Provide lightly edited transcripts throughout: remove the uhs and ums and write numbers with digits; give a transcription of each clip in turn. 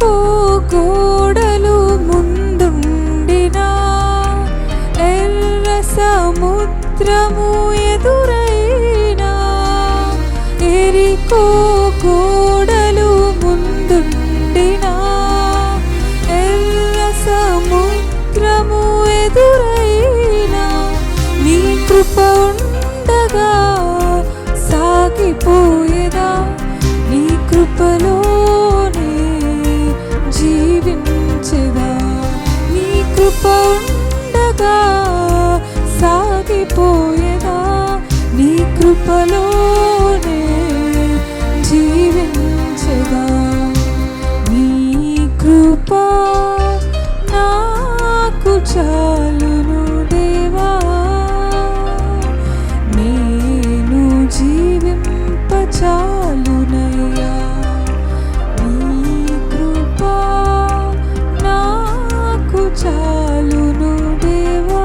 ఎరికో గోడలు ముందుండినా, ఎర్ర సముద్రము ఎదురైనా, ఎరికో గోడలు ముందుండినా, ఎర్ర సముద్రము ఎదురైనా, నీ కృప ఉండగా సాగిపోయేదా, నీ కృపలోనే జీవించెదా, నీ కృప ఉండగా సాగిపోయేదా, నీ కృపలోనే జీవించెదా. నీ కృప నాకు చాలును దేవా, నేను జీవింప చాలునయ్యా. నీ కృప నాకు చాలును దేవా.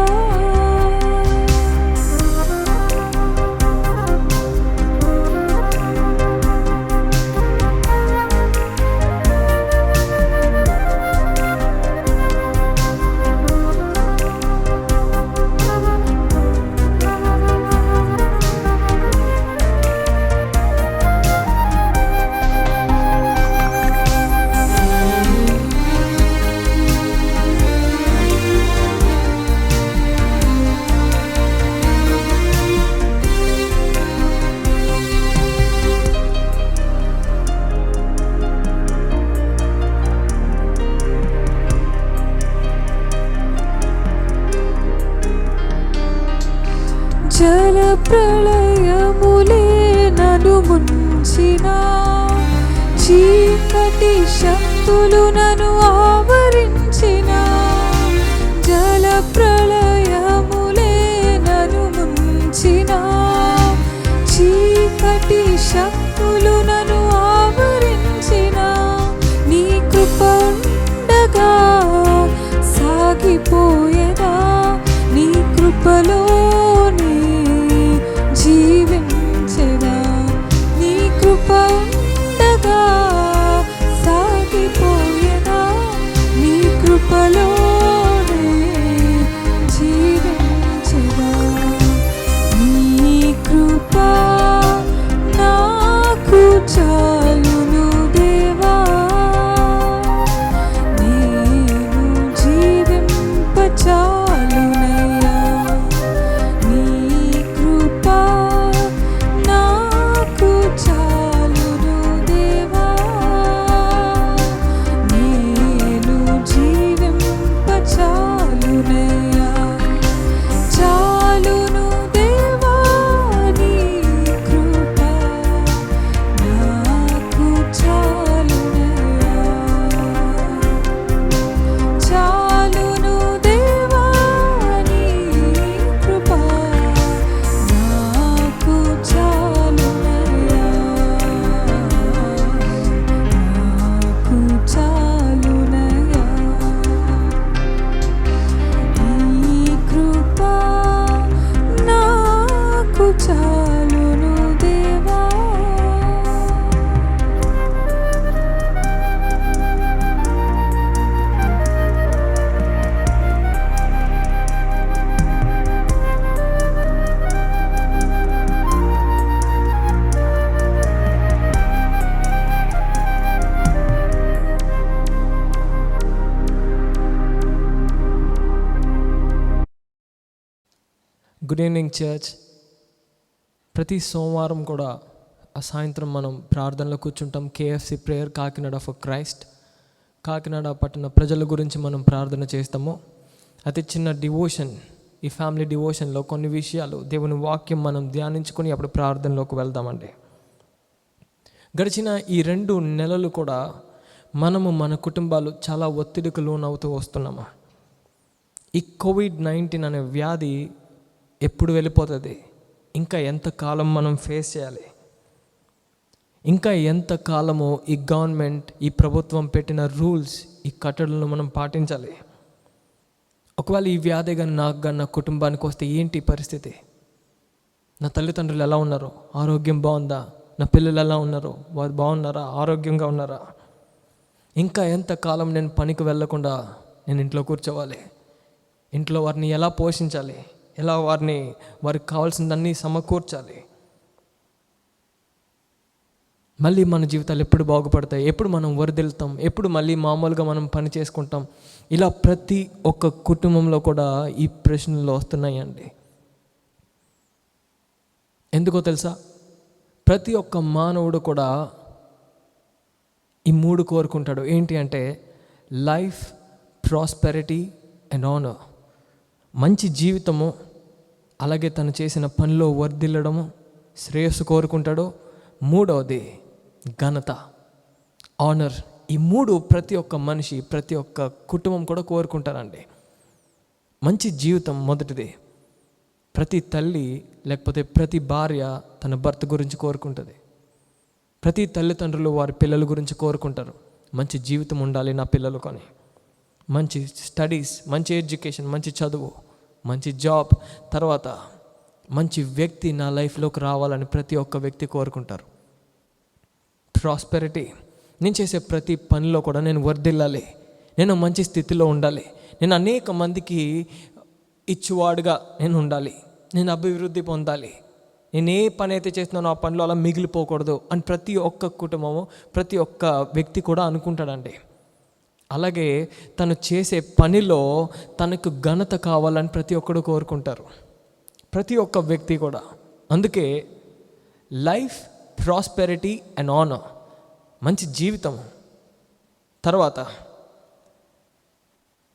జల ప్రళయములే నన్ను ముంచినా, చీకటి శక్తులు నన్ను ఆవరించిన, జల ప్రళయములే నన్ను ముంచిన, చీకటి శక్తులు నన్ను ఆవరించిన, నీ కృప ఉండగా సాగిపోయేదా, నీ కృపలోనే జీవించెదా, నీ కృప ఉండగా సాగిపోయేదా, నీ కృపలోనే జీవించెదా. నీ కృప నాకు చాలును దేవా, నేను జీవింప చాలునయ్యా. నీ కృప నాకు చాలును దేవా, నేను జీవింప చాలునయ్యా. చాలును దేవా, నీ కృప నాకు చాలునయ్యా. చాలును దేవా, నీ కృప నాకు చాలునయ్యా, నాకు చాలునయ్యా. నీ కృప నాకు చాలును దేవా. Good evening church. ప్రతి సోమవారం కూడా ఆ సాయంత్రం మనం ప్రార్థనలో కూర్చుంటాం. KFC prayer Kakinada for Christ, Kakinada పట్టణ ప్రజల గురించి మనం ప్రార్థన చేస్తాము. అతి చిన్న డివోషన్, ఈ ఫ్యామిలీ డివోషన్లో కొన్ని విషయాలు దేవుని వాక్యం మనం ధ్యానించుకొని అప్పుడు ప్రార్థనలోకి వెళ్దామండి. గడిచిన ఈ 2 నెలలు కూడా మనము మన కుటుంబాలు చాలా ఒత్తిడికి లోనవుతూ వస్తున్నాము. ఈ COVID-19 అనే వ్యాధి ఎప్పుడు వెళ్ళిపోతుంది, ఇంకా ఎంతకాలం మనం ఫేస్ చేయాలి, ఇంకా ఎంతకాలము ఈ గవర్నమెంట్, ఈ ప్రభుత్వం పెట్టిన రూల్స్, ఈ కట్టడలను మనం పాటించాలి. ఒకవేళ ఈ వ్యాధి కానీ నాకు కానీ నా కుటుంబానికి వస్తే ఏంటి పరిస్థితి? నా తల్లిదండ్రులు ఎలా ఉన్నారు? ఆరోగ్యం బాగుందా? నా పిల్లలు ఎలా ఉన్నారు? వారు బాగున్నారా? ఆరోగ్యంగా ఉన్నారా? ఇంకా ఎంతకాలం నేను పనికి వెళ్ళకుండా నేను ఇంట్లో కూర్చోవాలి? ఇంట్లో వారిని ఎలా పోషించాలి? ఎలా వారికి కావాల్సిందన్నీ సమకూర్చాలి? మళ్ళీ మన జీవితాలు ఎప్పుడు బాగుపడతాయి? ఎప్పుడు మనం వరదెళ్తాం? ఎప్పుడు మళ్ళీ మామూలుగా మనం పని చేసుకుంటాం? ఇలా ప్రతి ఒక్క కుటుంబంలో కూడా ఈ ప్రశ్నలు వస్తున్నాయండి. ఎందుకో తెలుసా? ప్రతి ఒక్క మానవుడు కూడా ఈ 3 కోరుకుంటాడు. ఏంటి అంటే లైఫ్, ప్రాస్పెరిటీ అండ్ ఆనర్. మంచి జీవితము, అలాగే తను చేసిన పనిలో వర్ధిల్లడము, శ్రేయస్సు కోరుకుంటాడు. 3వది ఘనత, ఆనర్. ఈ 3 ప్రతి ఒక్క మనిషి, ప్రతి ఒక్క కుటుంబం కూడా కోరుకుంటారండి. మంచి జీవితం మొదటిది. ప్రతి తల్లి లేకపోతే ప్రతి భార్య తన భర్త గురించి కోరుకుంటుంది. ప్రతి తల్లిదండ్రులు వారి పిల్లల గురించి కోరుకుంటారు. మంచి జీవితం ఉండాలి నా పిల్లలు కొని, మంచి స్టడీస్, మంచి ఎడ్యుకేషన్, మంచి చదువు, మంచి జాబ్, తర్వాత మంచి వ్యక్తి నా లైఫ్లోకి రావాలని ప్రతి ఒక్క వ్యక్తి కోరుకుంటారు. ప్రాస్పెరిటీ, నేను చేసే ప్రతి పనిలో కూడా నేను వర్ధిల్లాలి, నేను మంచి స్థితిలో ఉండాలి, నేను అనేక మందికి ఇచ్చువాడుగా నేను ఉండాలి, నేను అభివృద్ధి పొందాలి, నేను ఏ పని అయితే చేస్తున్నానో ఆ పనిలో అలా మిగిలిపోకూడదు అని ప్రతి ఒక్క కుటుంబము, ప్రతి ఒక్క వ్యక్తి కూడా అనుకుంటాడండి. అలాగే తను చేసే పనిలో తనకు ఘనత కావాలని ప్రతి ఒక్కడు కోరుకుంటారు, ప్రతి ఒక్క వ్యక్తి కూడా. అందుకే లైఫ్, ప్రాస్పెరిటీ అండ్ ఆనర్, మంచి జీవితం, తర్వాత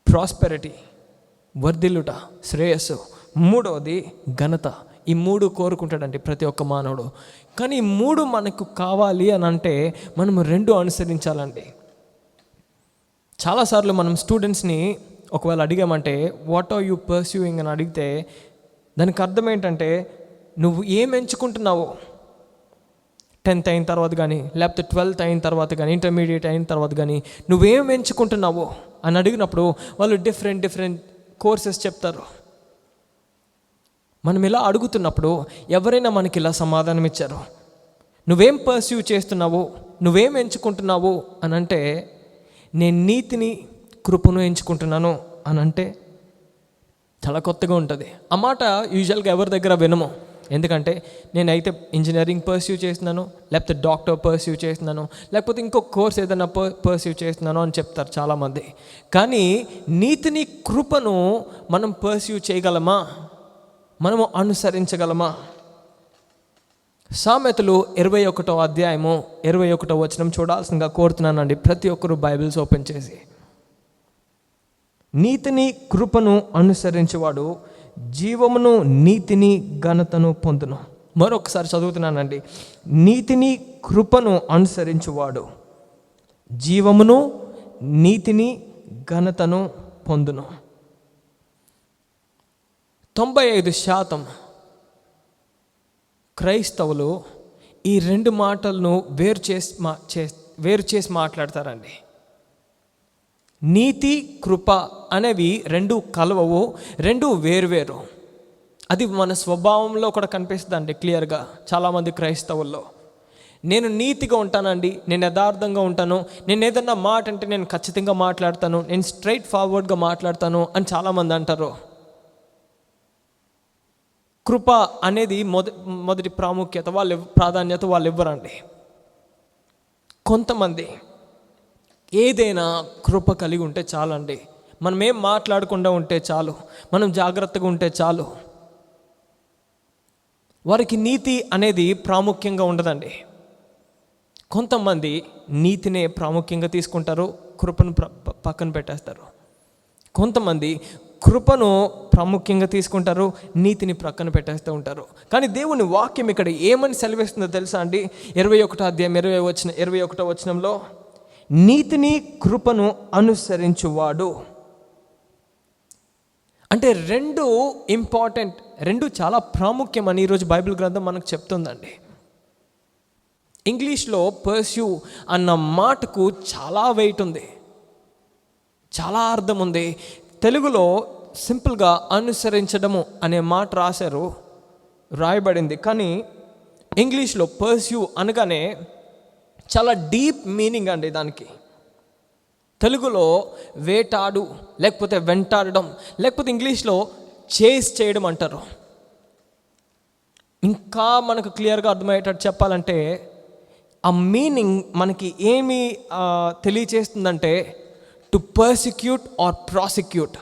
ప్రాస్పెరిటీ, వర్ధిల్లుట, శ్రేయస్సు, 3వది ఘనత. ఈ 3 కోరుకుంటాడండి ప్రతి ఒక్క మానవుడు. కానీ ఈ 3 మనకు కావాలి అని అంటే మనం 2 అనుసరించాలండి. చాలాసార్లు మనం స్టూడెంట్స్ని ఒకవేళ అడిగామంటే వాట్ ఆర్ యూ పర్స్యూయింగ్ అని అడిగితే దానికి అర్థం ఏంటంటే నువ్వు ఏం ఎంచుకుంటున్నావో, 10th అయిన తర్వాత కానీ లేకపోతే 12th అయిన తర్వాత కానీ ఇంటర్మీడియట్ అయిన తర్వాత కానీ నువ్వేం ఎంచుకుంటున్నావో అని అడిగినప్పుడు వాళ్ళు డిఫరెంట్ కోర్సెస్ చెప్తారు. మనం ఇలా అడుగుతున్నప్పుడు ఎవరైనా మనకి ఇలా సమాధానం ఇచ్చారు, నువ్వేం పర్స్యూ చేస్తున్నావు, నువ్వేం ఎంచుకుంటున్నావు అని అంటే నేను నీతిని, కృపను ఎంచుకుంటున్నాను అని అంటే చాలా కొత్తగా ఉంటుంది. ఆ మాట యూజువల్గా ఎవరి దగ్గర వినము. ఎందుకంటే నేనైతే ఇంజనీరింగ్ పర్స్యూ చేస్తున్నాను, లేకపోతే డాక్టర్ పర్స్యూ చేస్తున్నాను, లేకపోతే ఇంకొక కోర్స్ ఏదైనా పర్స్యూ చేస్తున్నాను అని చెప్తారు చాలామంది. కానీ నీతిని, కృపను మనం పర్స్యూ చేయగలమా? మనము అనుసరించగలమా? సామెతలు 21వ అధ్యాయము 21వ వచనం చూడాల్సిందిగా కోరుతున్నానండి. ప్రతి ఒక్కరు బైబిల్స్ ఓపెన్ చేసి, నీతిని, కృపను అనుసరించేవాడు జీవమును, నీతిని, ఘనతను పొందును. మరొకసారి చదువుతున్నానండి. నీతిని, కృపను అనుసరించువాడు జీవమును, నీతిని, ఘనతను పొందును. 95% క్రైస్తవులు ఈ 2 మాటలను వేరు చేసి మాట్లాడతారండి. నీతి, కృప అనేవి 2 కలవవు, 2 వేరువేరు. అది మన స్వభావంలో కూడా కనిపిస్తుందండి క్లియర్గా. చాలామంది క్రైస్తవుల్లో నేను నీతిగా ఉంటానండి, నేను యథార్థంగా ఉంటాను, నేను ఏదన్నా మాట అంటే నేను ఖచ్చితంగా మాట్లాడతాను, నేను స్ట్రైట్ ఫార్వర్డ్గా మాట్లాడతాను అని చాలామంది అంటారు. కృప అనేది మొదటి ప్రాధాన్యత వాళ్ళు ఇవ్వరండి. కొంతమంది ఏదైనా కృప కలిగి ఉంటే చాలండి, మనం ఏం మాట్లాడకుండా ఉంటే చాలు, మనం జాగ్రత్తగా ఉంటే చాలు. వారికి నీతి అనేది ప్రాముఖ్యంగా ఉండదండి. కొంతమంది నీతినే ప్రాముఖ్యంగా తీసుకుంటారు, కృపను పక్కన పెట్టేస్తారు. కొంతమంది కృపను ప్రాముఖ్యంగా తీసుకుంటారు, నీతిని ప్రక్కన పెట్టేస్తూ ఉంటారు. కానీ దేవుని వాక్యం ఇక్కడ ఏమని సెలవిస్తుందో తెలుసా అండి? 21వ అధ్యాయం 21వ వచనంలో నీతిని, కృపను అనుసరించువాడు అంటే 2 ఇంపార్టెంట్, 2 చాలా ప్రాముఖ్యమని ఈరోజు బైబిల్ గ్రంథం మనకు చెప్తుందండి. ఇంగ్లీష్లో పర్స్యూ అన్న మాటకు చాలా వెయిట్ ఉంది, చాలా అర్థం ఉంది. తెలుగులో సింపుల్గా అనుసరించడము అనే మాట రాయబడింది. కానీ ఇంగ్లీష్లో పర్స్యూ అనగానే చాలా డీప్ మీనింగ్ అండి దానికి. తెలుగులో వేటాడు, లేకపోతే వెంటాడడం, లేకపోతే ఇంగ్లీష్లో చేస్ చేయడం అంటారు. ఇంకా మనకు క్లియర్గా అర్థమయ్యేటట్టు చెప్పాలంటే ఆ మీనింగ్ మనకి ఏమి తెలియచేస్తుందంటే టు పర్సిక్యూట్ ఆర్ ప్రాసిక్యూట్.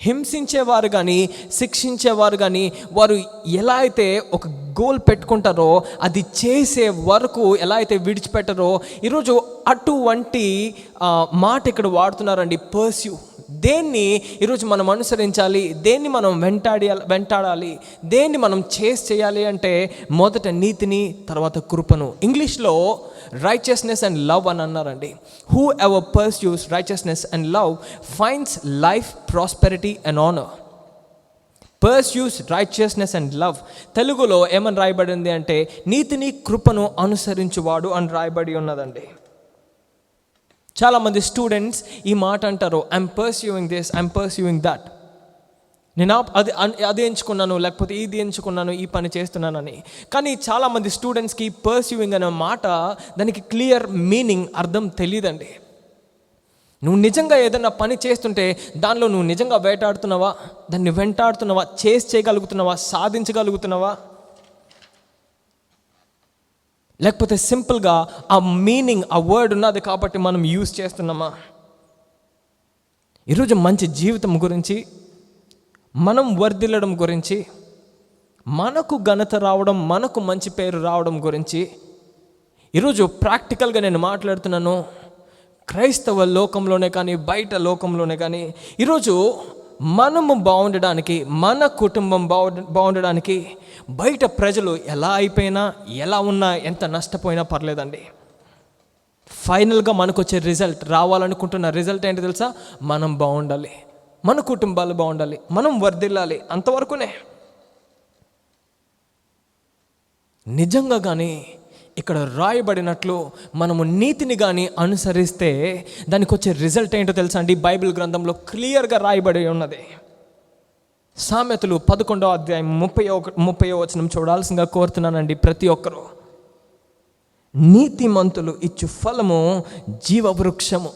హింసించేవారు కానీ శిక్షించేవారు కానీ వారు ఎలా అయితే ఒక గోల్ పెట్టుకుంటారో అది చేసే వరకు ఎలా అయితే విడిచిపెట్టారో ఈరోజు అటువంటి మాట ఇక్కడ వాడుతున్నారండి, పర్స్యూ. దేన్ని ఈరోజు మనం అనుసరించాలి, దేన్ని మనం వెంటాడాలి, దేన్ని మనం చేయాలి అంటే మొదట నీతిని, తర్వాత కృపను. ఇంగ్లీష్లో రైచియస్నెస్ అండ్ లవ్ అని అన్నారండి. Who ever pursues righteousness and love finds life, prosperity and honour. Pursues righteousness and love. తెలుగులో ఏమని రాయబడింది అంటే నీతిని, కృపను అనుసరించువాడు అని రాయబడి ఉన్నదండి. చాలామంది స్టూడెంట్స్ ఈ మాట అంటారు, I'm pursuing this, I'm pursuing that. నేను అది ఎంచుకున్నాను, లేకపోతే ఇది ఎంచుకున్నాను, ఈ పని చేస్తున్నానని. కానీ చాలామంది స్టూడెంట్స్కి పర్స్యూయింగ్ అనే మాట దానికి క్లియర్ మీనింగ్, అర్థం తెలియదండి. నువ్వు నిజంగా ఏదైనా పని చేస్తుంటే దానిలో నువ్వు నిజంగా వేటాడుతున్నావా, దాన్ని వెంటాడుతున్నావా, చేయగలుగుతున్నావా, సాధించగలుగుతున్నావా, లేకపోతే సింపుల్గా ఆ మీనింగ్, ఆ వర్డ్ ఉన్నది కాబట్టి మనం యూజ్ చేస్తున్నామా? ఈరోజు మంచి జీవితం గురించి, మనం వర్ధిల్లడం గురించి, మనకు ఘనత రావడం, మనకు మంచి పేరు రావడం గురించి ఈరోజు ప్రాక్టికల్గా నేను మాట్లాడుతున్నాను. క్రైస్తవ లోకంలోనే కానీ బయట లోకంలోనే కానీ ఈరోజు మనము బాగుండడానికి, మన కుటుంబం బాగుండడానికి బయట ప్రజలు ఎలా అయిపోయినా, ఎలా ఉన్నా, ఎంత నష్టపోయినా పర్లేదండి. ఫైనల్గా మనకు వచ్చే రిజల్ట్, రావాలనుకుంటున్న రిజల్ట్ ఏంటి తెలుసా? మనం బాగుండాలి, మన కుటుంబాలు బాగుండాలి, మనం వర్ధిల్లాలి, అంతవరకునే. నిజంగా కానీ ఇక్కడ రాయబడినట్లు మనము నీతిని కానీ అనుసరిస్తే దానికి వచ్చే రిజల్ట్ ఏంటో తెలుసా అండి? బైబిల్ గ్రంథంలో క్లియర్గా రాయబడి ఉన్నది. సామెతలు 11వ అధ్యాయం 30వ వచనం చూడాల్సిందిగా కోరుతున్నానండి ప్రతి ఒక్కరూ. నీతిమంతులు ఇచ్చు ఫలము జీవవృక్షము.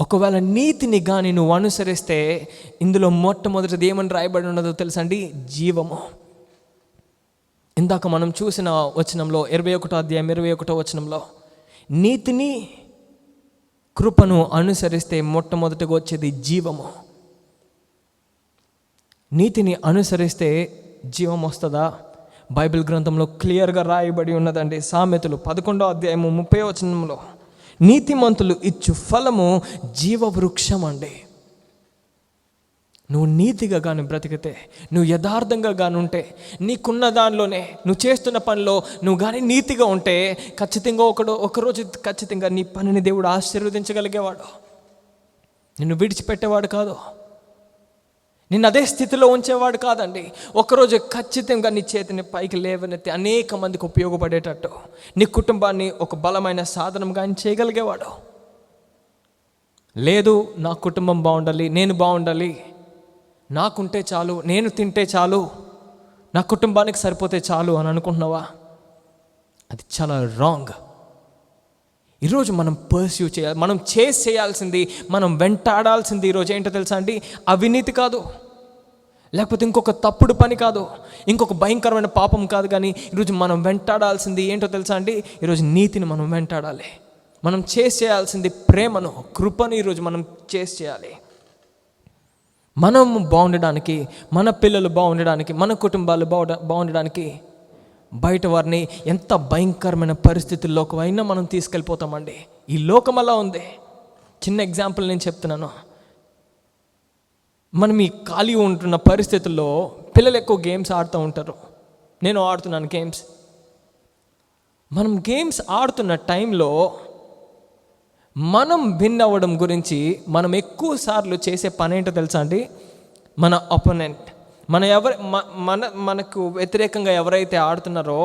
ఒకవేళ నీతిని కానీ నువ్వు అనుసరిస్తే ఇందులో మొట్టమొదటిది ఏమని రాయబడి ఉన్నదో తెలుసా అండి? జీవము. ఇందాక మనం చూసిన వచనంలో 21వ అధ్యాయం 21వ వచనంలో నీతిని, కృపను అనుసరిస్తే మొట్టమొదటిగా వచ్చేది జీవము. నీతిని అనుసరిస్తే జీవం వస్తుందా? బైబిల్ గ్రంథంలో క్లియర్గా రాయబడి ఉన్నదండి. సామెతలు 11వ అధ్యాయం 30వ వచనంలో నీతిమంతులు ఇచ్చు ఫలము జీవవృక్షం అండి. నువ్వు నీతిగా కానీ బ్రతికితే, నువ్వు యథార్థంగా కానీ ఉంటే, నీకున్న దానిలోనే, నువ్వు చేస్తున్న పనిలో నువ్వు కానీ నీతిగా ఉంటే ఖచ్చితంగా ఒకరోజు ఖచ్చితంగా నీ పనిని దేవుడు ఆశీర్వదించగలిగేవాడు. నిన్ను విడిచిపెట్టేవాడు కాదు, నిన్ను అదే స్థితిలో ఉంచేవాడు కాదండి. ఒకరోజు ఖచ్చితంగా నీ చేతిని పైకి లేవనెత్తి అనేక మందికి ఉపయోగపడేటట్టు నీ కుటుంబాన్ని ఒక బలమైన సాధనంగా ఆయన చేయగలిగేవాడు. లేదు, నా కుటుంబం బాగుండాలి, నేను బాగుండాలి, నాకుంటే చాలు, నేను తింటే చాలు, నా కుటుంబానికి సరిపోతే చాలు అని అనుకుంటున్నావా? అది చాలా రాంగ్. ఈరోజు మనం పర్స్యూ చేయాలి, మనం చేయాల్సింది, మనం వెంటాడాల్సింది ఈరోజు ఏంటో తెలుసా అండి? అవినీతి కాదు, లేకపోతే ఇంకొక తప్పుడు పని కాదు, ఇంకొక భయంకరమైన పాపం కాదు. కానీ ఈరోజు మనం వెంటాడాల్సింది ఏంటో తెలుసా అండి? ఈరోజు నీతిని మనం వెంటాడాలి. మనం చేయాల్సింది ప్రేమను, కృపను ఈరోజు మనం చేయాలి. మనం బాగుండడానికి, మన పిల్లలు బాగుండడానికి, మన కుటుంబాలు బాగుండడానికి బయట వారిని ఎంత భయంకరమైన పరిస్థితుల్లోకి అయినా మనం తీసుకెళ్ళిపోతామండి. ఈ లోకం అలా ఉంది. చిన్న ఎగ్జాంపుల్ నేను చెప్తున్నాను. మనం ఈ ఖాళీ ఉంటున్న పరిస్థితుల్లో పిల్లలు ఎక్కువ గేమ్స్ ఆడుతూ ఉంటారు. నేను ఆడుతున్నాను గేమ్స్. మనం గేమ్స్ ఆడుతున్న టైంలో మనం విన్ అవ్వడం గురించి మనం ఎక్కువ సార్లు చేసే పని ఏంటో తెలుసా అండి? మన అపోనెంట్, మనకు వ్యతిరేకంగా ఎవరైతే ఆడుతున్నారో,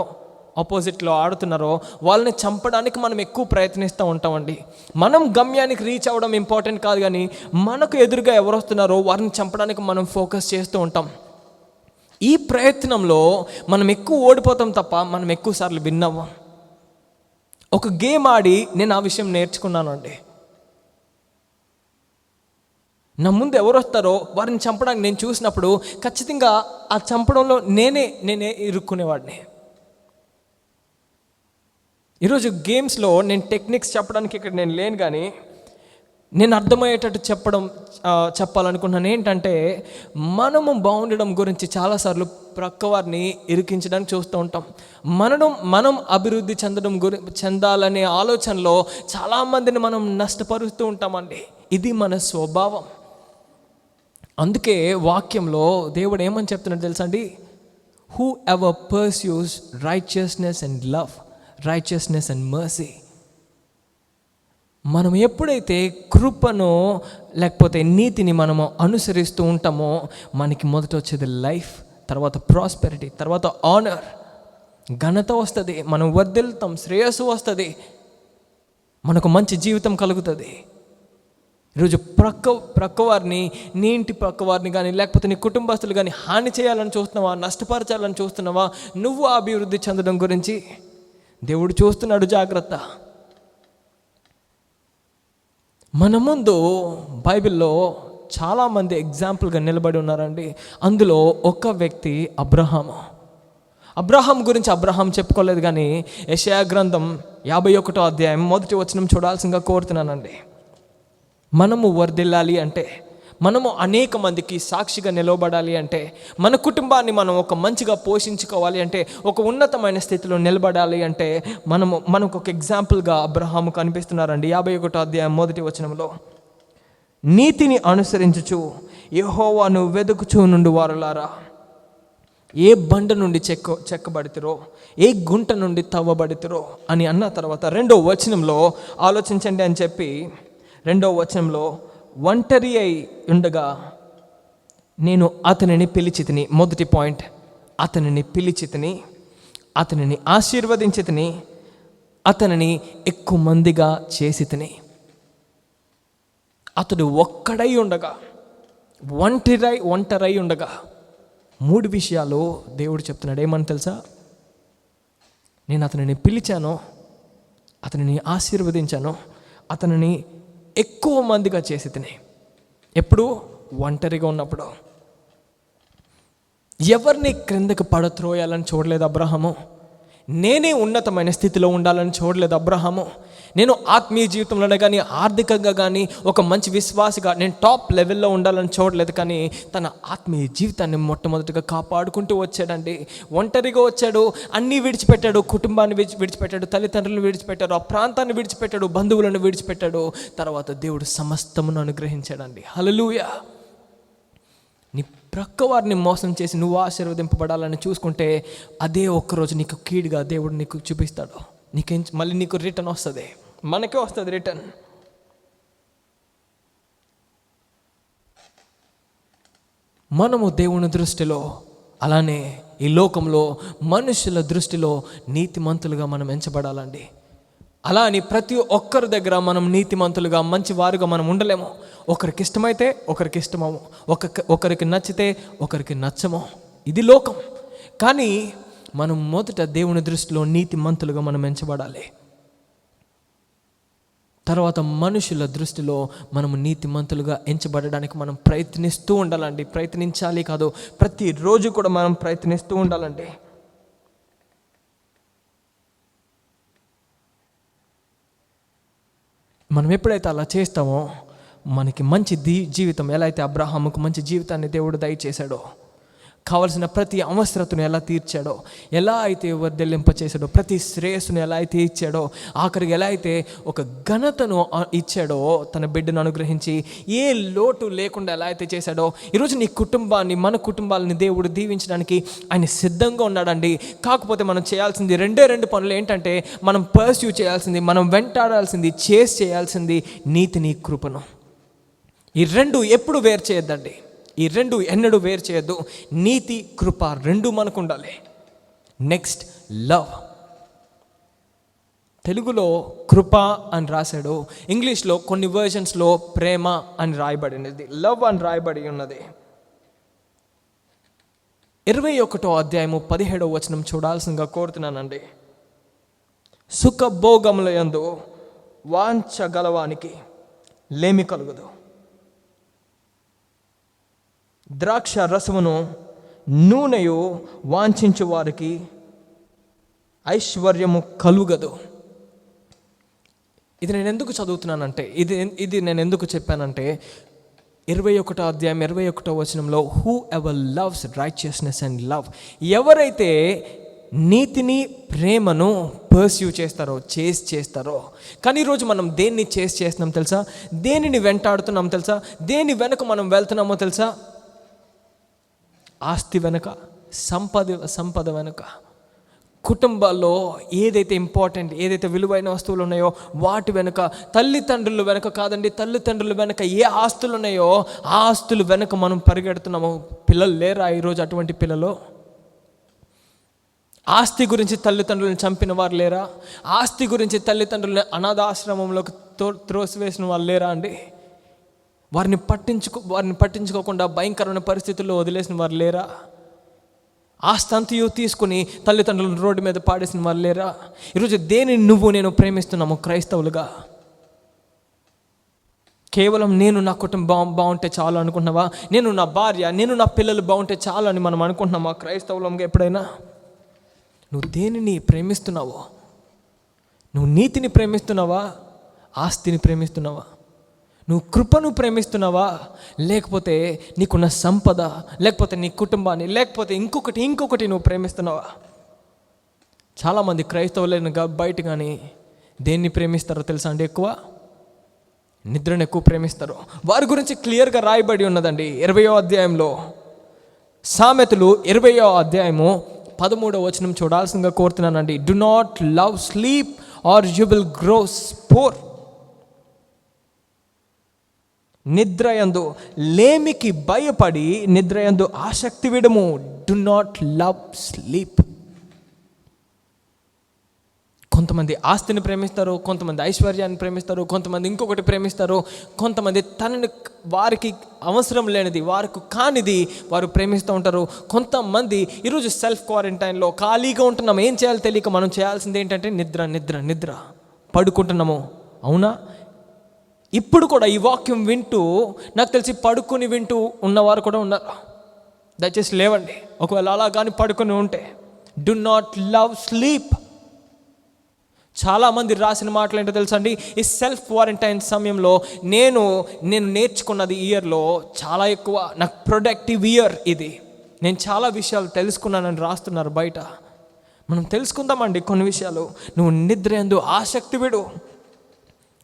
ఆపోజిట్లో ఆడుతున్నారో వాళ్ళని చంపడానికి మనం ఎక్కువ ప్రయత్నిస్తూ ఉంటామండి. మనం గమ్యానికి రీచ్ అవ్వడం ఇంపార్టెంట్ కాదు, కానీ మనకు ఎదురుగా ఎవరు వస్తున్నారో వారిని చంపడానికి మనం ఫోకస్ చేస్తూ ఉంటాం. ఈ ప్రయత్నంలో మనం ఎక్కువ ఓడిపోతాం తప్ప మనం ఎక్కువ సార్లు విన్ అవ్వం. ఒక గేమ్ ఆడి నేను ఆ విషయం నేర్చుకున్నాను అండి. నా ముందు ఎవరు వస్తారో వారిని చంపడానికి నేను చూసినప్పుడు ఖచ్చితంగా ఆ చంపడంలో నేనే ఇరుక్కునేవాడిని. ఈరోజు గేమ్స్లో నేను టెక్నిక్స్ చెప్పడానికి ఇక్కడ నేను లేను, కానీ నేను అర్థమయ్యేటట్టు చెప్పాలనుకున్నాను. ఏంటంటే మనము బాగుండడం గురించి చాలాసార్లు ప్రక్కవారిని ఇరికించడానికి చూస్తూ ఉంటాం. మనం అభివృద్ధి చెందాలనే ఆలోచనలో చాలామందిని మనం నష్టపరుస్తూ ఉంటామండి. ఇది మన స్వభావం. అందుకే వాక్యంలో దేవుడు ఏమని చెప్తున్నాడు తెలుసా అండి? Who ever pursues righteousness and love, righteousness and mercy. మనం ఎప్పుడైతే కృపను లేకపోతే నీతిని మనము అనుసరిస్తూ ఉంటామో మనకి మొదట వచ్చేది లైఫ్, తర్వాత ప్రాస్పెరిటీ, తర్వాత ఆనర్, ఘనత వస్తుంది, మనం వర్ధిల్లుతాం, శ్రేయస్సు వస్తుంది, మనకు మంచి జీవితం కలుగుతుంది. ఈరోజు ప్రక్కవారిని, నీ ఇంటి ప్రక్కవారిని కానీ లేకపోతే నీ కుటుంబస్తులు కానీ హాని చేయాలని చూస్తున్నావా, నష్టపరచాలని చూస్తున్నావా? నువ్వు అభివృద్ధి చెందడం గురించి దేవుడు చూస్తున్నాడు, జాగ్రత్త. మన ముందు బైబిల్లో చాలామంది ఎగ్జాంపుల్గా నిలబడి ఉన్నారండి. అందులో ఒక వ్యక్తి అబ్రహాం గురించి అబ్రహాం చెప్పుకోలేదు, కానీ యెషయా గ్రంథం 51వ అధ్యాయం 1వ వచనం చూడాల్సిందిగా కోరుతున్నానండి. మనము వర్ధిల్లాలి అంటే, మనము అనేక మందికి సాక్షిగా నిలబడాలి అంటే, మన కుటుంబాన్ని మనం ఒక మంచిగా పోషించుకోవాలి అంటే, ఒక ఉన్నతమైన స్థితిలో నిలబడాలి అంటే మనకు ఒక ఎగ్జాంపుల్గా అబ్రహాము కనిపిస్తున్నారండి. 51వ అధ్యాయం 1వ వచనంలో, నీతిని అనుసరించుచు యెహోవాను వెదుకుచూ నుండి వారులారా, ఏ బండ నుండి చెక్కబడితిరో, ఏ గుంట నుండి తవ్వబడితిరో అని అన్న తర్వాత 2వ వచనంలో ఆలోచించండి అని చెప్పి 2వ వచనంలో, ఒంటరి అయి ఉండగా నేను అతనిని పిలిచితిని. మొదటి పాయింట్, అతనిని పిలిచితిని, అతనిని ఆశీర్వదించితిని, అతనిని ఎక్కువ మందిగా చేసితిని. అతడు ఒక్కడై ఉండగా, ఒంటరై ఉండగా 3 విషయాలు దేవుడు చెప్తున్నాడు. ఏమని తెలుసా? నేను అతనిని పిలిచాను, అతనిని ఆశీర్వదించాను, అతనిని ఎక్కువ మందిగా చేసి తిని. ఎప్పుడు? ఒంటరిగా ఉన్నప్పుడు. ఎవరిని క్రిందకు పడత్రోయాలని చూడలేదు అబ్రహాము. నేనే ఉన్నతమైన స్థితిలో ఉండాలని చూడలేదు అబ్రహాము. నేను ఆత్మీయ జీవితంలోనే కానీ ఆర్థికంగా కానీ ఒక మంచి విశ్వాసిగా నేను టాప్ లెవెల్లో ఉండాలని చూడలేదు, కానీ తన ఆత్మీయ జీవితాన్ని మొట్టమొదటిగా కాపాడుకుంటూ వచ్చాడండి. ఒంటరిగా వచ్చాడు, అన్నీ విడిచిపెట్టాడు, కుటుంబాన్ని విడిచిపెట్టాడు, తల్లిదండ్రులను విడిచిపెట్టాడు, ఆ ప్రాంతాన్ని విడిచిపెట్టాడు, బంధువులను విడిచిపెట్టాడు. తర్వాత దేవుడు సమస్తమును అనుగ్రహించాడండి. హల్లెలూయా. నీ ప్రక్కవారిని మోసం చేసి నువ్వు ఆశీర్వదింపబడాలని చూసుకుంటే అదే ఒక్కరోజు నీకు కీడుగా దేవుడు నీకు చూపిస్తాడు. మళ్ళీ నీకు రిటర్న్ వస్తుంది, మనకే వస్తుంది రిటర్న్. మనము దేవుని దృష్టిలో, అలానే ఈ లోకంలో మనుషుల దృష్టిలో నీతిమంతులుగా మనం ఎంచబడాలండి. అలా అని ప్రతి ఒక్కరి దగ్గర మనం నీతిమంతులుగా మంచివారుగా మనం ఉండలేము. ఒకరికి ఇష్టమైతే ఒకరికి ఇష్టమము, ఒకరికి నచ్చితే ఒకరికి నచ్చము. ఇది లోకం. కానీ మనం మొదట దేవుని దృష్టిలో నీతిమంతులుగా మనం ఎంచబడాలి. తర్వాత మనుషుల దృష్టిలో మనము నీతిమంతులుగా ఎంచబడడానికి మనం ప్రయత్నిస్తూ ఉండాలండి. ప్రయత్నించాలి కాదు, ప్రతిరోజు కూడా మనం ప్రయత్నిస్తూ ఉండాలండి. మనం ఎప్పుడైతే అలా చేస్తామో మనకి మంచి జీవితం, ఎలా అయితే అబ్రహాముకు మంచి జీవితాన్ని దేవుడు దయచేశాడో, కావలసిన ప్రతి అవసరతను ఎలా తీర్చాడో, ఎలా అయితే వర్ధిల్లింపచేశాడో, ప్రతి శ్రేయస్సును ఎలా అయితే ఇచ్చాడో, ఆఖరికి ఎలా అయితే ఒక ఘనతను ఇచ్చాడో తన బిడ్డను అనుగ్రహించి, ఏ లోటు లేకుండా ఎలా అయితే చేశాడో, ఈరోజు నీ కుటుంబాన్ని, మన కుటుంబాలని దేవుడు దీవించడానికి ఆయన సిద్ధంగా ఉన్నాడండి. కాకపోతే మనం చేయాల్సింది రెండు పనులు. ఏంటంటే మనం పర్స్యూ చేయాల్సింది, మనం వెంటాడాల్సింది, చేయాల్సింది నీతిని, కృపను. ఈ రెండు ఎప్పుడు వేరు చేయొద్దండి. ఈ రెండు ఎన్నడూ వేరు చేయొద్దు. నీతి, కృప రెండు మనకు ఉండాలి. Next love. తెలుగులో కృప అని రాశాడు, ఇంగ్లీష్లో కొన్ని వర్షన్స్లో ప్రేమ అని రాయబడినది, లవ్ అని రాయబడి ఉన్నది. 21వ అధ్యాయము 17వ వచనం చూడాల్సిందిగా కోరుతున్నానండి. సుఖభోగముల యందు వాంఛ గలవానికి లేమి కలుగదు. ద్రాక్ష రసమును నూనెయు వాంఛించు వారికి ఐశ్వర్యము కలుగదు. ఇది నేను ఎందుకు చదువుతున్నానంటే, ఇది నేను ఎందుకు చెప్పానంటే 21వ అధ్యాయం 21వ వచనంలో who ever loves righteousness and love, ఎవరైతే నీతిని ప్రేమను పర్స్యూ చేస్తారో. కానీ ఈరోజు మనం దేన్ని చేస్తున్నాం తెలుసా? దేనిని వెంటాడుతున్నాం తెలుసా? దేని వెనుక మనం వెళ్తున్నామో తెలుసా? ఆస్తి వెనుక, సంపద వెనుక, కుటుంబాల్లో ఏదైతే ఇంపార్టెంట్, ఏదైతే విలువైన వస్తువులు ఉన్నాయో వాటి వెనుక, తల్లిదండ్రుల వెనుక కాదండి, తల్లిదండ్రుల వెనుక ఏ ఆస్తులు ఉన్నాయో ఆ ఆస్తులు వెనుక మనం పరిగెడుతున్నాము. పిల్లలు లేరా ఈరోజు అటువంటి పిల్లలు? ఆస్తి గురించి తల్లిదండ్రులను చంపిన వారు లేరా? ఆస్తి గురించి తల్లిదండ్రులను అనాథాశ్రమంలోకి త్రోసివేసిన వాళ్ళు లేరా అండి? వారిని పట్టించుకోకుండా భయంకరమైన పరిస్థితుల్లో వదిలేసిన వారు లేరా? ఆస్తంతియు తీసుకుని తల్లిదండ్రులను రోడ్డు మీద పాడేసిన వారు లేరా? ఈరోజు దేనిని నువ్వు నేను ప్రేమిస్తున్నాము క్రైస్తవులుగా? కేవలం నేను నా కుటుంబం బాగుంటే చాలు అనుకుంటున్నావా? నేను నా భార్య, నేను నా పిల్లలు బాగుంటే చాలు అని మనం అనుకుంటున్నామా క్రైస్తవులంగా? ఎప్పుడైనా నువ్వు దేనిని ప్రేమిస్తున్నావో? నువ్వు నీతిని ప్రేమిస్తున్నావా? ఆస్తిని ప్రేమిస్తున్నావా? నువ్వు కృపను ప్రేమిస్తున్నావా? లేకపోతే నీకున్న సంపద, లేకపోతే నీ కుటుంబాన్ని, లేకపోతే ఇంకొకటి నువ్వు ప్రేమిస్తున్నావా? చాలామంది క్రైస్తవులైన బయట కానీ దేన్ని ప్రేమిస్తారో తెలుసా అండి? ఎక్కువ నిద్రను ఎక్కువ ప్రేమిస్తారు. వారి గురించి క్లియర్గా రాయబడి ఉన్నదండి 20వ అధ్యాయంలో. సామెతలు 20వ అధ్యాయము 13వ వచనం చూడాల్సిందిగా కోరుతున్నానండి. Do not love sleep or you will grow poor. నిద్రయందు లేమికి భయపడి నిద్రయందు ఆసక్తి విడము. Do not love sleep. కొంతమంది ఆస్తిని ప్రేమిస్తారు, కొంతమంది ఐశ్వర్యాన్ని ప్రేమిస్తారు, కొంతమంది ఇంకొకటి ప్రేమిస్తారు, కొంతమంది వారికి అవసరం లేనిది, వారికి కానిది వారు ప్రేమిస్తూ ఉంటారు. కొంతమంది ఈరోజు సెల్ఫ్ క్వారంటైన్లో ఖాళీగా ఉంటున్నాం, ఏం చేయాలో తెలియక మనం చేయాల్సింది ఏంటంటే నిద్ర పడుకుంటున్నాము. అవునా? ఇప్పుడు కూడా ఈ వాక్యం వింటూ నాకు తెలిసి పడుకుని వింటూ ఉన్నవారు కూడా ఉన్నారు. దయచేసి లేవండి ఒకవేళ అలా కానీ పడుకొని ఉంటే. Do not love sleep. చాలామంది రాసిన మాటలు ఏంటో తెలుసా అండి? ఈ సెల్ఫ్ క్వారంటైన్ సమయంలో నేను నేర్చుకున్నది ఇయర్లో చాలా ఎక్కువ. నాకు ప్రొడక్టివ్ ఇయర్ ఇది. నేను చాలా విషయాలు తెలుసుకున్నానని రాస్తున్నారు బయట. మనం తెలుసుకుందామండి కొన్ని విషయాలు. నువ్వు నిద్ర యందు ఆసక్తి విడు.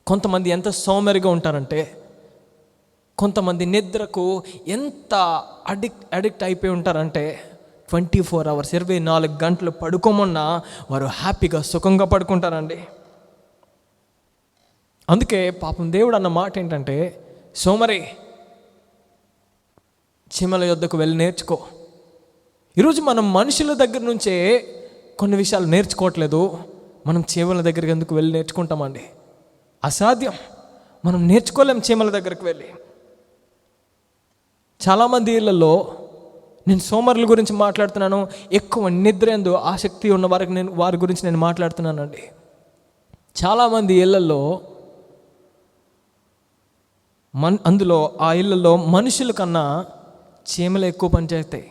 కొంతమంది ఎంత సోమరిగా ఉంటారంటే, కొంతమంది నిద్రకు ఎంత అడిక్ట్ అయిపోయి ఉంటారంటే 24 hours 24 గంటలు పడుకోమన్నా వారు హ్యాపీగా సుఖంగా పడుకుంటారండి. అందుకే పాపం దేవుడు అన్న మాట ఏంటంటే, సోమరి చీమల యొద్దకు వెళ్ళి నేర్చుకో. ఈరోజు మనం మనుషుల దగ్గర నుంచే కొన్ని విషయాలు నేర్చుకోవట్లేదు. మనం చీమల దగ్గరికి ఎందుకు వెళ్ళి నేర్చుకుంటామండి? అసాధ్యం. మనం నేర్చుకోలేం చీమల దగ్గరికి వెళ్ళి. చాలామంది ఇళ్లలో, నేను సోమరుల గురించి మాట్లాడుతున్నాను, ఎక్కువ నిద్ర యందు ఆసక్తి ఉన్న వారి గురించి నేను మాట్లాడుతున్నానండి. చాలామంది ఇళ్లలో అందులో ఆ ఇళ్లలో మనుషుల కన్నా చీమలు ఎక్కువ పనిచేస్తాయి,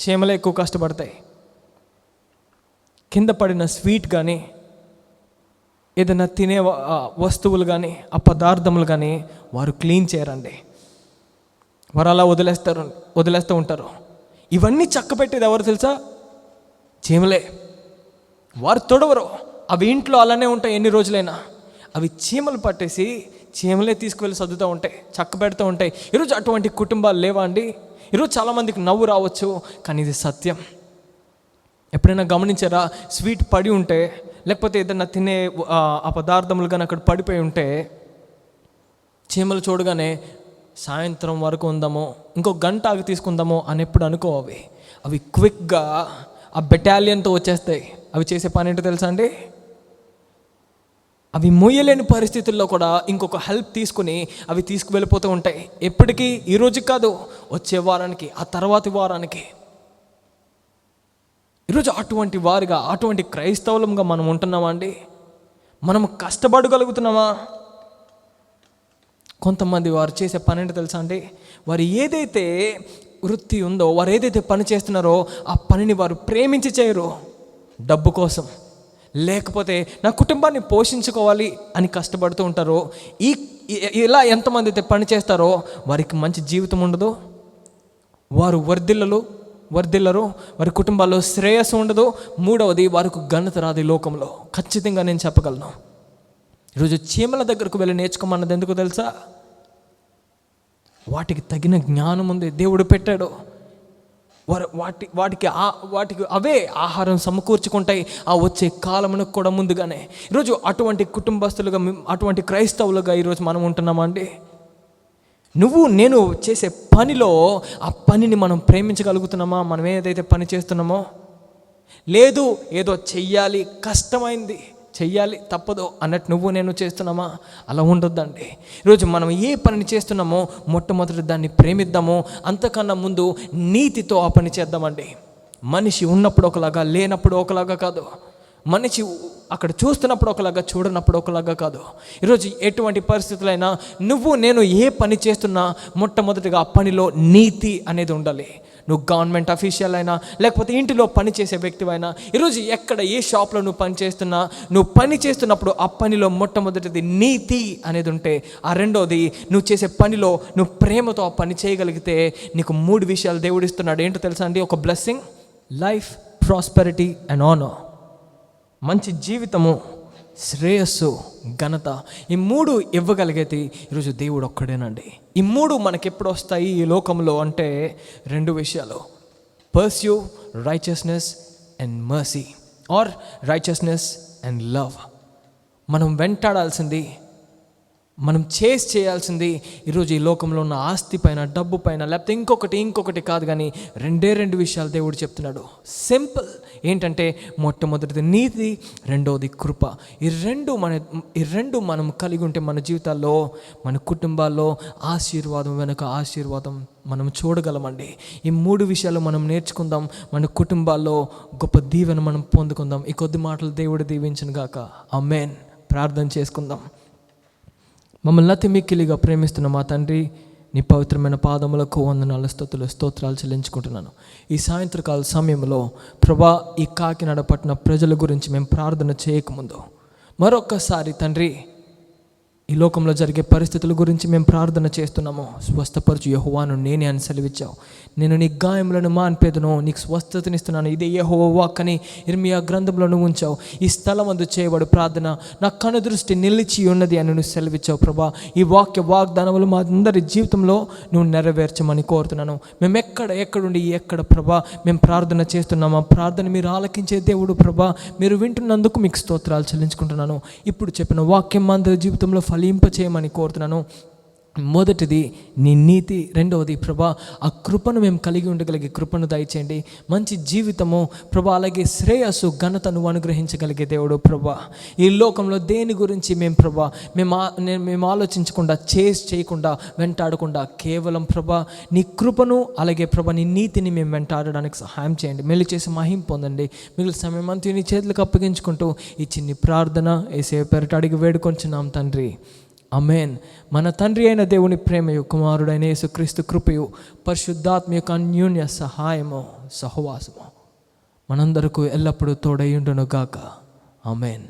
చీమలు ఎక్కువ కష్టపడతాయి. కింద పడిన స్వీట్ కానీ, ఏదైనా తినే వస్తువులు కానీ, ఆ పదార్థములు కానీ వారు క్లీన్ చేయరండి. వారు అలా వదిలేస్తూ ఉంటారు. ఇవన్నీ చక్కబెట్టేది ఎవరు తెలుసా? చీమలే. వారు తొడవరు. అవి ఇంట్లో అలానే ఉంటాయి ఎన్ని రోజులైనా. అవి చీమలు పట్టేసి చీమలే తీసుకువెళ్ళి సర్దుతూ ఉంటాయి, చక్కబెడుతూ ఉంటాయి. ఈరోజు అటువంటి కుటుంబాలు లేవా అండి? ఈరోజు చాలామందికి నవ్వు రావచ్చు, కానీ ఇది సత్యం. ఎప్పుడైనా గమనించారా? స్వీట్ పడి ఉంటే, లేకపోతే ఏదైనా తినే ఆ పదార్థములు కానీ అక్కడ పడిపోయి ఉంటే, చీమలు చూడగానే సాయంత్రం వరకు ఉందామో, ఇంకో గంట ఆగి తీసుకుందామో అని ఎప్పుడు అనుకో. అవి క్విక్గా ఆ బెటాలియన్తో వచ్చేస్తాయి. అవి చేసే పని ఏంటో తెలుసా అండి? అవి మొయ్యలేని పరిస్థితుల్లో కూడా ఇంకొక హెల్ప్ తీసుకుని అవి తీసుకువెళ్ళిపోతూ ఉంటాయి. ఎప్పటికీ? ఈ రోజుకి కాదు, వచ్చే వారానికి, ఆ తర్వాతి వారానికి. ఈరోజు అటువంటి వారిగా, అటువంటి క్రైస్తవులంగా మనం ఉంటున్నామా అండి? మనం కష్టపడగలుగుతున్నామా? కొంతమంది వారు చేసే పని ఏంటో తెలుసా అండి? వారు ఏదైతే వృత్తి ఉందో, వారు ఏదైతే పని చేస్తున్నారో ఆ పనిని వారు ప్రేమించి చేయరు. డబ్బు కోసం, లేకపోతే నా కుటుంబాన్ని పోషించుకోవాలి అని కష్టపడుతూ ఉంటారో, ఇలా ఎంతమంది అయితే పని చేస్తారో వారికి మంచి జీవితం ఉండదు, వారు వర్ధిల్లరు, వారి కుటుంబాల్లో శ్రేయస్సు ఉండదు. మూడవది, వారికి ఘనత రాదు ఈ లోకంలో. ఖచ్చితంగా నేను చెప్పగలను. ఈరోజు చీమల దగ్గరకు వెళ్ళి నేర్చుకోమన్నది ఎందుకు తెలుసా? వాటికి తగిన జ్ఞానం ఉంది, దేవుడు పెట్టాడు. వాటికి అవే ఆహారం సమకూర్చుకుంటాయి ఆ వచ్చే కాలమునకు కూడా ముందుగానే. ఈరోజు అటువంటి కుటుంబస్తులుగా, అటువంటి క్రైస్తవులుగా ఈరోజు మనం ఉంటున్నామా అండి? నువ్వు నేను చేసే పనిలో ఆ పనిని మనం ప్రేమించగలుగుతున్నామా? మనం ఏదైతే పని చేస్తున్నామో, లేదు ఏదో చెయ్యాలి, కష్టమైంది చెయ్యాలి, తప్పదు అన్నట్టు నువ్వు నేను చేస్తున్నామా? అలా ఉండొద్దండి. ఈరోజు మనం ఏ పనిని చేస్తున్నామో మొట్టమొదటి దాన్ని ప్రేమిద్దాము. అంతకన్నా ముందు నీతితో ఆ పని చేద్దామండి. మనిషి ఉన్నప్పుడు ఒకలాగా, లేనప్పుడు ఒకలాగా కాదు. మనిషి అక్కడ చూస్తున్నప్పుడు ఒకలాగా, చూడనప్పుడు ఒకలాగా కాదు. ఈరోజు ఎటువంటి పరిస్థితులైనా నువ్వు నేను ఏ పని చేస్తున్నా మొట్టమొదటిగా ఆ పనిలో నీతి అనేది ఉండాలి. నువ్వు గవర్నమెంట్ అఫీషియల్ అయినా, లేకపోతే ఇంటిలో పని చేసే వ్యక్తివైనా, ఈరోజు ఎక్కడ ఏ షాప్లో నువ్వు పని చేస్తున్నా, నువ్వు పని చేస్తున్నప్పుడు ఆ పనిలో మొట్టమొదటిది నీతి అనేది ఉంటే, ఆ రెండోది నువ్వు చేసే పనిలో నువ్వు ప్రేమతో ఆ పని చేయగలిగితే నీకు 3 విషయాలు దేవుడు ఇస్తున్నాడు. ఏంటో తెలుసా అండి? ఒక blessing, life, prosperity and honour. మంచి జీవితము, శ్రేయస్సు, ఘనత. ఈ 3 ఇవ్వగలిగేది ఈరోజు దేవుడు ఒక్కడేనండి. ఈ 3 మనకి ఎప్పుడు వస్తాయి ఈ లోకంలో అంటే 2 విషయాలు: pursue righteousness and mercy, or righteousness and love. మనం వెంటాడాల్సింది, మనం చేయాల్సింది ఈరోజు ఈ లోకంలో ఉన్న ఆస్తి పైన, డబ్బు పైన, లేకపోతే ఇంకొకటి కాదు, కానీ 2 విషయాలు దేవుడు చెప్తున్నాడు. సింపుల్. ఏంటంటే మొట్టమొదటిది నీతి, రెండవది కృప. ఈ రెండు మనం కలిగి ఉంటే మన జీవితాల్లో, మన కుటుంబాల్లో ఆశీర్వాదం వెనుక ఆశీర్వాదం మనం చూడగలమండి. ఈ 3 విషయాలు మనం నేర్చుకుందాం. మన కుటుంబాల్లో గొప్ప దీవెన మనం పొందుకుందాం. ఈ కొద్ది మాటలు దేవుడు దీవించును గాక. ఆమేన్. ప్రార్థన చేసుకుందాం. మమ్మల్ని అతి మిక్కిలిగా ప్రేమిస్తున్న మా తండ్రి, నీ పవిత్రమైన పాదములకు వందనాలు, స్తోత్రాలు చెల్లించుకుంటున్నాను. ఈ సాయంత్రకాల సమయంలో ప్రభా, ఈ కాకినాడ పట్టణ ప్రజల గురించి మేము ప్రార్థన చేయకముందు మరొక్కసారి తండ్రి, ఈ లోకంలో జరిగే పరిస్థితుల గురించి మేము ప్రార్థన చేస్తున్నాము. స్వస్థపరచు యెహోవాను నేనే అని సెలవిచ్చావు. నేను నీ గాయములను మాన్పేదను, నీకు స్వస్థతనిస్తున్నాను, ఇదే యెహోవా వాక్ అని ఇర్మియా గ్రంథంలో నువ్వు ఉంచావు. ఈ స్థలం అందు చేయబడు ప్రార్థన నా కనుదృష్టి నిలిచి ఉన్నది అని నువ్వు సెలవిచ్చావు. ప్రభా, ఈ వాగ్దానములు మా అందరి జీవితంలో నువ్వు నెరవేర్చమని కోరుతున్నాను. మేము ఎక్కడుండి ఎక్కడ ప్రభా మేము ప్రార్థన చేస్తున్నామా, ప్రార్థన మీరు ఆలకించే దేవుడు ప్రభా, మీరు వింటున్నందుకు మీకు స్తోత్రాలు చెల్లించుకుంటున్నాను. ఇప్పుడు చెప్పిన వాక్యం అందరి జీవితంలో ఫలింపచేయమని కోరుతున్నాను. మొదటిది నీ నీతి, రెండవది ప్రభా ఆ కృపను మేము కలిగి ఉండగలిగే కృపను దయచేయండి. మంచి జీవితము ప్రభా, అలాగే శ్రేయస్సు, ఘనత నువ్వు అనుగ్రహించగలిగే దేవుడు ప్రభా. ఈ లోకంలో దేని గురించి మేము ప్రభా మేము ఆలోచించకుండా, చేయకుండా, వెంటాడకుండా కేవలం ప్రభా నీ కృపను, అలాగే ప్రభా నీ నీతిని మేము వెంటాడడానికి సహాయం చేయండి. మెల్లి చేసి మహిమ పొందండి. మిగిలిన సమయం అంతా నీ చేతులకు అప్పగించుకుంటూ ఈ చిన్ని ప్రార్థన యేసయ్య పేరిట అడిగి వేడుకొంచున్నాం తండ్రి. ఆమేన్. మన తండ్రి అయిన దేవుని ప్రేమయు, కుమారుడైన యేసుక్రీస్తు కృపయు, పరిశుద్ధాత్మ యొక్క అన్యోన్య సహాయము, సహవాసము మనందరకు ఎల్లప్పుడూ తోడై ఉండును గాక. ఆమేన్.